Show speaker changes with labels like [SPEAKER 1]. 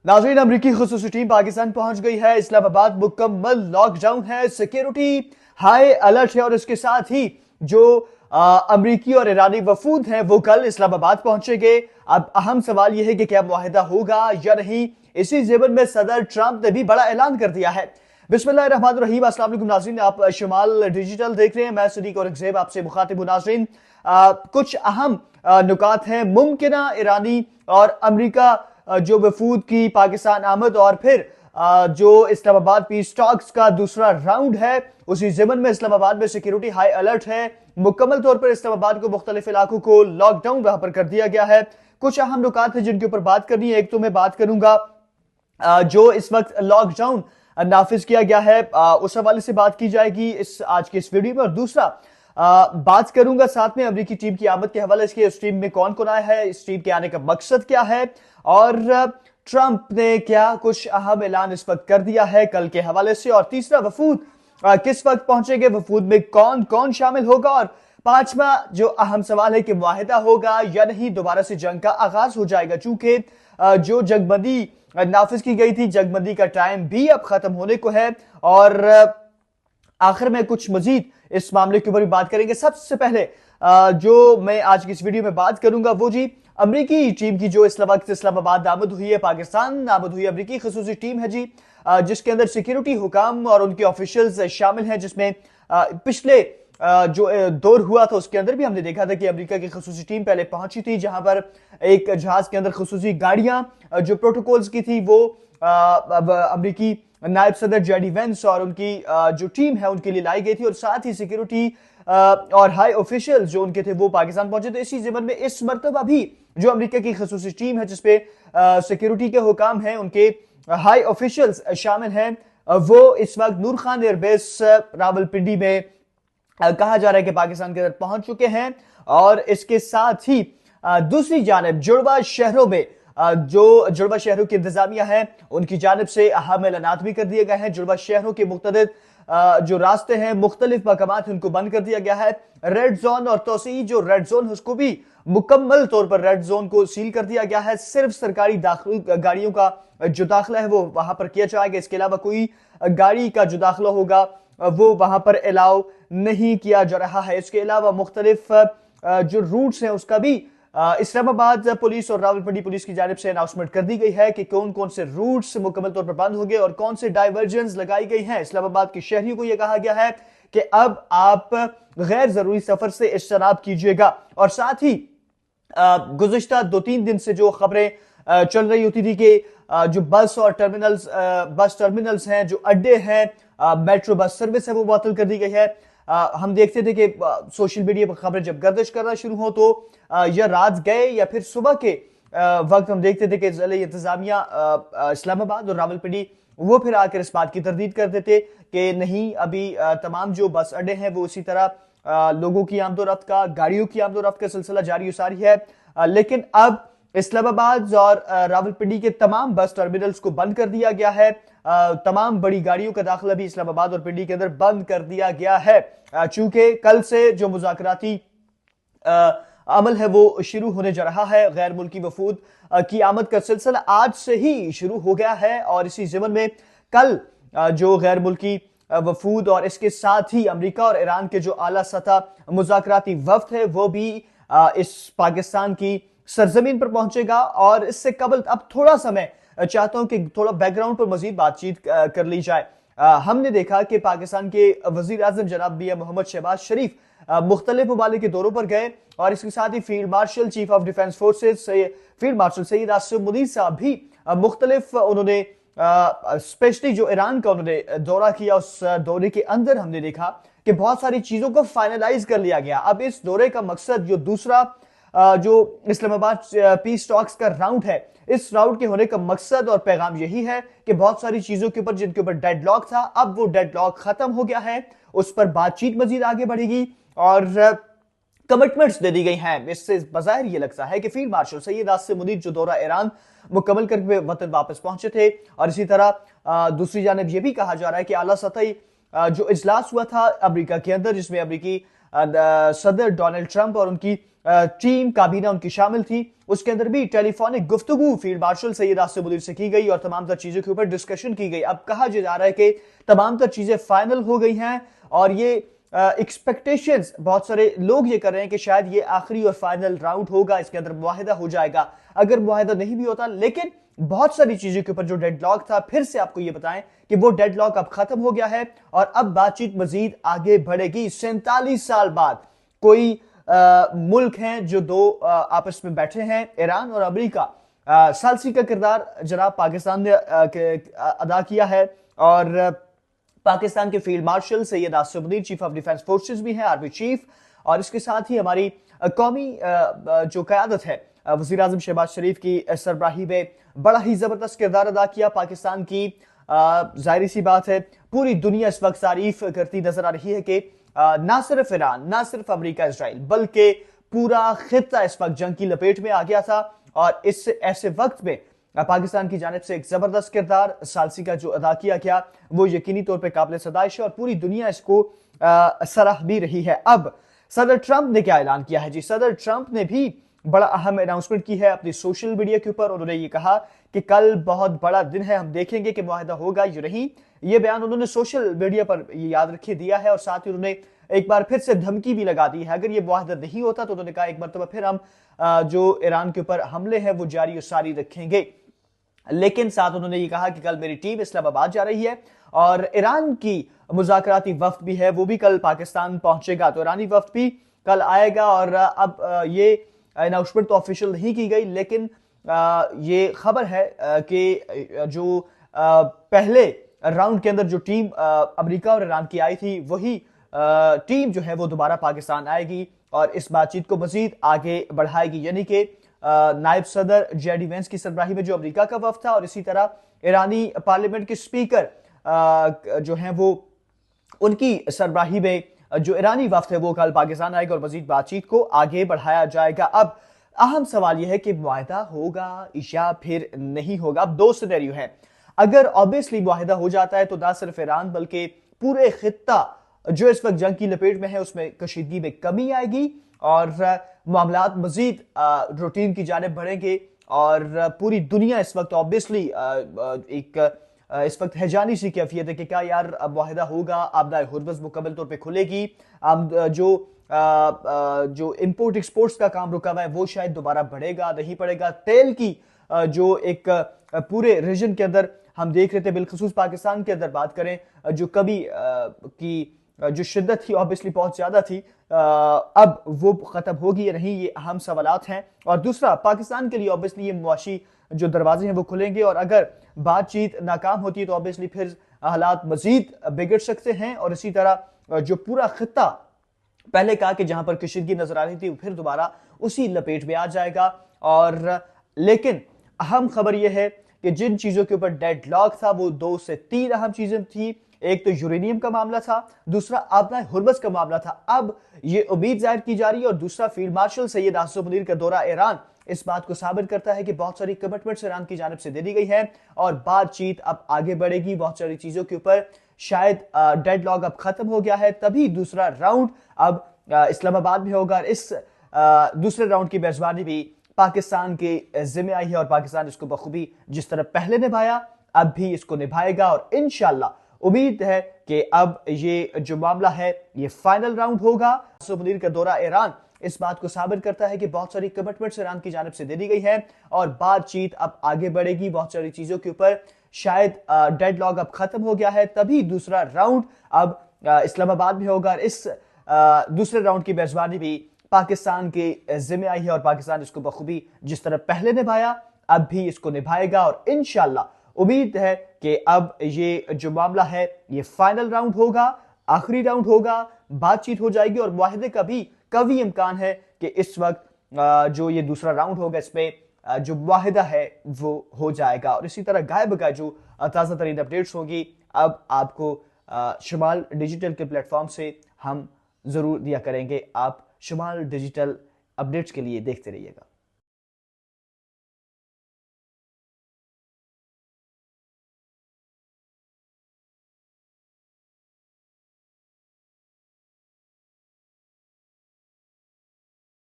[SPEAKER 1] नाज़रीन, अमरीकी खुसूसी टीम पाकिस्तान पहुंच गई है। इस्लामाबाद मुकम्मल लॉकडाउन है, सिक्योरिटी हाई अलर्ट है और इसके साथ ही जो अमरीकी और ईरानी वफूद हैं वो कल इस्लामाबाद पहुंचेंगे। अब अहम सवाल यह है कि क्या मुआहिदा होगा या नहीं। इसी ज़िमन में सदर ट्रंप ने भी बड़ा ऐलान कर दिया है। बिस्मिल्लाहिर्रहमानिर्रहीम। अस्सलाम वालेकुम नाज़रीन, आप शुमाल डिजिटल देख रहे हैं। मैं सदीक और ज़ेब आपसे मुखातिब हूं। नाज़रीन, कुछ अहम नुकात हैं। मुमकिना ईरानी और अमरीका जो वफूद की पाकिस्तान आमद और फिर जो इस्लामाबाद पीस टॉक्स का दूसरा राउंड है, उसी ज़िमन में इस्लामाबाद में सिक्योरिटी हाई अलर्ट है। मुकम्मल तौर पर इस्लामाबाद को मुख्तलिफ इलाकों को लॉकडाउन वहां पर कर दिया गया है। कुछ अहम नुकात हैं जिनके ऊपर बात करनी है। एक तो मैं बात करूंगा जो इस वक्त लॉकडाउन नाफिज किया गया है, उस हवाले से बात की जाएगी इस आज के इस वीडियो में। और दूसरा बात करूंगा साथ में अमरीकी टीम की आमद के हवाले से, इस टीम में कौन कौन आया है, इस टीम के आने का मकसद क्या है और ट्रंप ने क्या कुछ अहम ऐलान इस वक्त कर दिया है कल के हवाले से। और तीसरा, वफूद किस वक्त पहुंचेंगे, वफूद में कौन कौन शामिल होगा। और पांचवा जो अहम सवाल है कि मुआहिदा होगा या नहीं, दोबारा से जंग का आगाज हो जाएगा। चूंकि जो जंगबंदी नाफिज की गई थी, जंगबंदी का टाइम भी अब खत्म होने को है। और आखिर में कुछ मजीद इस मामले के ऊपर भी बात करेंगे। सबसे पहले जो मैं आज की इस वीडियो में बात करूंगा वो जी अमरीकी टीम की जो इस वक्त इस्लामाबाद आमद हुई है, पाकिस्तान आमद हुई है। अमरीकी खसूसी टीम है जी, जिसके अंदर सिक्योरिटी हुकाम और उनके ऑफिशियल्स शामिल हैं, जिसमें पिछले जो दौर हुआ था उसके अंदर भी हमने देखा था कि अमेरिका की खसूसी टीम पहले पहुंची थी, जहां पर एक जहाज के अंदर खसूसी गाड़ियां जो प्रोटोकॉल्स की थी वो अमरीकी नायब सदर जेडी वेंस और उनकी जो टीम है उनके लिए लाई गई थी। और साथ ही सिक्योरिटी और हाई ऑफिशियल जो उनके थे वो पाकिस्तान पहुंचे थे। इसी ज़िमन में इस मरतबा भी जो अमेरिका की खसूसी टीम है जिसपे सिक्योरिटी के हुकाम हैं, उनके हाई ऑफिशियल्स शामिल हैं, वो इस वक्त नूर खान एयरबेस रावलपिंडी में कहा जा रहा है कि पाकिस्तान के अंदर पहुंच चुके हैं। और इसके साथ ही दूसरी जानब जुड़वा शहरों में जो जुड़वा शहरों की इंतजामिया है उनकी जानिब से अहम ऐलानात भी कर दिए गए हैं। जुड़वा शहरों के मुख्तलिफ जो रास्ते हैं, मुख्तलिफ मकामात उनको बंद कर दिया गया है। रेड जोन और तोसी जो रेड जोन उसको भी मुकम्मल तौर पर रेड जोन को सील कर दिया गया है। सिर्फ सरकारी गाड़ियों का जो दाखिला है वो वहां पर किया जाएगा। इसके अलावा कोई गाड़ी का जो दाखिला होगा वो वहां पर अलाउ नहीं किया जा रहा है। इसके अलावा मुख्तलिफ जो रूट्स हैं उसका भी इस्लामाबाद पुलिस और रावलपिंडी पुलिस की जानिब से अनाउंसमेंट कर दी गई है कि कौन कौन से रूट्स मुकम्मल तौर पर बंद होंगे और कौन से डाइवर्जन लगाई गई हैं। इस्लामाबाद के शहरियों को यह कहा गया है कि अब आप गैर जरूरी सफर से इज्तनाब कीजिएगा। और साथ ही गुज़िश्ता 2-3 दिन से जो खबरें चल रही होती थी कि जो बस टर्मिनल्स हैं, जो अड्डे हैं, मेट्रो बस सर्विस है वो मुअत्तल कर दी गई है। हम देखते थे कि सोशल मीडिया पर खबरें जब गर्दिश करना शुरू हो तो या रात गए या फिर सुबह के वक्त हम देखते थे कि ज़िले इंतजामिया इस्लामाबाद और रावलपिंडी वो फिर आकर इस बात की तरदीद कर देते कि नहीं, अभी तमाम जो बस अड्डे हैं वो इसी तरह लोगों की आमदोरफ्त का, गाड़ियों की आमदोरफ्त का सिलसिला जारी सारी है। लेकिन अब इस्लामाबाद और रावलपिंडी के तमाम बस टर्मिनल्स को बंद कर दिया गया है। तमाम बड़ी गाड़ियों का दाखिला भी इस्लामाबाद और पिंडी के अंदर बंद कर दिया गया है। चूंकि कल से जो मुज़ाकराती अमल है वो शुरू होने जा रहा है। गैर मुल्की वफूद की आमद का सिलसिला आज से ही शुरू हो गया है। और इसी ज़िमन में कल जो गैर मुल्की वफूद और इसके साथ ही अमेरिका और ईरान के जो आला सतह मुज़ाकराती वफ्द है वो भी इस पाकिस्तान की सरजमीन पर पहुंचेगा। और इससे कबल अब थोड़ा समय चाहता हूं कि थोड़ा बैकग्राउंड पर मजीद बातचीत कर ली जाए। हमने देखा कि पाकिस्तान के वजीर आजम जनाब मियां मोहम्मद शहबाज शरीफ मुख्तलिफ ममालिक के दौरों पर गए और इसके साथ ही field marshal chief of defence forces field marshal Syed Asim Munir साहब भी मुख्तलिफ उन्होंने स्पेशली जो ईरान का उन्होंने दौरा किया। उस दौरे के अंदर हमने देखा कि बहुत सारी चीजों को फाइनलाइज कर लिया गया। अब इस दौरे का मकसद जो दूसरा जो इस्लामाबाद पीस टॉक्स का राउंड है, इस राउंड के होने का मकसद और पैगाम यही है कि बहुत सारी चीजों के ऊपर जिनके ऊपर डेडलॉक था, अब वो डेडलॉक खत्म हो गया है, उस पर बातचीत मजीद आगे बढ़ेगी और कमिटमेंट्स दे दी गई हैं। इससे बज़ाहिर ये लगता है कि फील्ड मार्शल सैयद आसिम मुनीर जो दौरा ईरान मुकम्मल करके वतन वापस पहुंचे थे। और इसी तरह दूसरी जानब यह भी कहा जा रहा है कि आला सतही जो इजलास हुआ था अमेरिका के अंदर, जिसमें अमेरिकी सदर डोनाल्ड ट्रंप और उनकी टीम काबीना उनकी शामिल थी, उसके अंदर भी टेलीफोनिक गुफ्तगू फील्ड मार्शल सैयद आसिफ मुनीर से की गई और तमाम तर चीजों के ऊपर डिस्कशन की गई। अब कहा जा रहा है कि तमाम तर चीजें फाइनल हो गई हैं और ये एक्सपेक्टेशंस बहुत सारे लोग ये कर रहे हैं कि शायद ये आखिरी और फाइनल राउंड होगा, इसके अंदर मुआहिदा हो जाएगा। अगर मुआहिदा नहीं भी होता, लेकिन बहुत सारी चीजों के ऊपर जो डेडलॉक था, फिर से आपको ये बताएं कि वो डेडलॉक अब खत्म हो गया है और अब बातचीत मजीद आगे बढ़ेगी। 47 साल बाद कोई मुल्क हैं जो दो आपस में बैठे हैं, ईरान और अमेरिका। सालसी का किरदार जनाब पाकिस्तान ने अदा किया है और पाकिस्तान के field marshal Syed Asif Munir chief of defence forces भी हैं, आर्मी चीफ, और इसके साथ ही हमारी कौमी जो क़यादत है वज़ीर आज़म शहबाज शरीफ की सरबराही में बड़ा ही जबरदस्त किरदार अदा किया। पाकिस्तान की जाहिर सी बात है पूरी दुनिया इस वक्त तारीफ करती नजर आ रही है कि ना सिर्फ ईरान, ना सिर्फ अमेरिका इसराइल, बल्कि पूरा खित्ता इस वक्त जंग की लपेट में आ गया था और इस ऐसे वक्त में पाकिस्तान की जानिब से एक जबरदस्त किरदार सालसी का जो अदा किया गया वो यकीनी तौर पर काबिल सदाइश है और पूरी दुनिया इसको सराह भी रही है। अब सदर ट्रंप ने क्या ऐलान किया है जी? सदर ट्रंप ने भी बड़ा अहम अनाउंसमेंट की है अपनी सोशल मीडिया के ऊपर। उन्होंने ये कहा कि कल बहुत बड़ा दिन है, हम देखेंगे कि मुआहिदा होगा या नहीं। ये बयान उन्होंने सोशल मीडिया पर ये याद रखे दिया है और साथ ही उन्होंने एक बार फिर से धमकी भी लगा दी है, अगर ये मुआहिदा नहीं होता तो उन्होंने कहा एक मरतबा फिर हम जो ईरान के ऊपर हमले हैं वो जारी और सारी रखेंगे। लेकिन साथ उन्होंने ये कहा कि कल मेरी टीम इस्लामाबाद जा रही है और ईरान की मुज़ाकराती वफ्द भी है, वो भी कल पाकिस्तान पहुंचेगा, तो ईरानी वफ्द भी कल आएगा। और अब ये अनाउंसमेंट तो ऑफिशियल नहीं की गई, लेकिन ये खबर है कि जो पहले राउंड के अंदर जो टीम अमेरिका और ईरान की आई थी, वही टीम जो है वो दोबारा पाकिस्तान आएगी और इस बातचीत को मजीद आगे बढ़ाएगी। यानी कि नायब सदर जेडी वेंस की सरबराही में जो अमेरिका का वफ्द था और इसी तरह ईरानी पार्लियामेंट के स्पीकर जो हैं वो उनकी सरबराही में जो ईरानी वफ्द है वो कल पाकिस्तान आएगा और मजीद बातचीत को आगे बढ़ाया जाएगा। अब अहम सवाल यह है कि मुआहिदा होगा या फिर नहीं होगा। अब दो सिनेरियो है, अगर ऑब्वियसली मुआहिदा हो जाता है तो ना सिर्फ ईरान बल्कि पूरे खित्ता जो इस वक्त जंग की लपेट में है उसमें कशीदगी में कमी आएगी और मामलात मजीद रूटीन की जानिब बढ़ेंगे और पूरी दुनिया इस वक्त ऑब्वियसली एक इस वक्त हैजानी सी कैफियत है कि क्या यार अब मुआहिदा होगा, आबदाए हुर्बस मुकम्मल तौर पे खुलेगी, जो इंपोर्ट एक्सपोर्ट्स का काम रुका हुआ है वो शायद दोबारा बढ़ेगा नहीं बढ़ेगा। तेल की जो एक पूरे रीजन के अंदर हम देख रहे थे, बिलखसूस पाकिस्तान के अंदर बात करें, जो कभी की जो शिद्दत थी ऑब्वियसली बहुत ज्यादा थी, अब वो खत्म होगी या नहीं, ये अहम सवालात हैं। और दूसरा, पाकिस्तान के लिए ऑब्वियसली ये मुआशी जो दरवाजे हैं वो खुलेंगे और अगर बातचीत नाकाम होती है तो ऑब्वियसली फिर हालात मजीद बिगड़ सकते हैं और इसी तरह जो पूरा खित्ता पहले कहा कि जहां पर कशीदगी नजर आ रही थी फिर दोबारा उसी लपेट में आ जाएगा। और लेकिन अहम खबर यह है कि जिन चीजों के ऊपर डेडलॉक था वो 2 से 3 अहम चीजें थी। एक तो यूरेनियम का मामला था, दूसरा आबदाए हुर्बस का मामला था। अब ये उम्मीद जाहिर की जा रही है और दूसरा फील्ड मार्शल सैयद आसिफ मुनीर का दौरा ईरान इस बात को साबित करता है कि बहुत सारी कमिटमेंट्स ईरान की जानिब से दे दी गई है और बातचीत अब आगे बढ़ेगी बहुत सारी चीजों के ऊपर। शायद डेडलॉक अब खत्म हो गया है, तभी दूसरा राउंड अब इस्लामाबाद में होगा। इस दूसरे राउंड की मेजबानी भी पाकिस्तान के जिम्मे आई है और पाकिस्तान इसको बखूबी जिस तरह पहले निभाया अब भी इसको निभाएगा और इंशाल्लाह उम्मीद है कि अब ये जो मामला है ये फाइनल राउंड होगा। आसिफ मुनीर का दौरा ईरान इस बात को साबित करता है कि बहुत सारी कमिटमेंट्स ईरान की जानिब से दे दी गई है और बातचीत अब आगे बढ़ेगी बहुत सारी चीजों के ऊपर। शायद डेडलॉक अब खत्म हो गया है, तभी दूसरा राउंड अब इस्लामाबाद में होगा। इस दूसरे राउंड की मेजबानी भी पाकिस्तान के जिम्मे आई है और पाकिस्तान इसको बखूबी जिस तरह पहले निभाया अब भी इसको निभाएगा और इंशाल्लाह उम्मीद है कि अब ये जो मामला है ये फाइनल राउंड होगा, आखिरी राउंड होगा, बातचीत हो जाएगी और मुआहिदे का भी कभी इम्कान है कि इस वक्त जो ये दूसरा राउंड होगा इसमें जो मुआहिदा है वो हो जाएगा। और इसी तरह गायब का जो ताज़ा तरीन अपडेट्स होंगी अब आपको शुमाल डिजिटल के प्लेटफॉर्म से हम जरूर दिया करेंगे। आप शुमाल डिजिटल अपडेट्स के लिए देखते रहिएगा।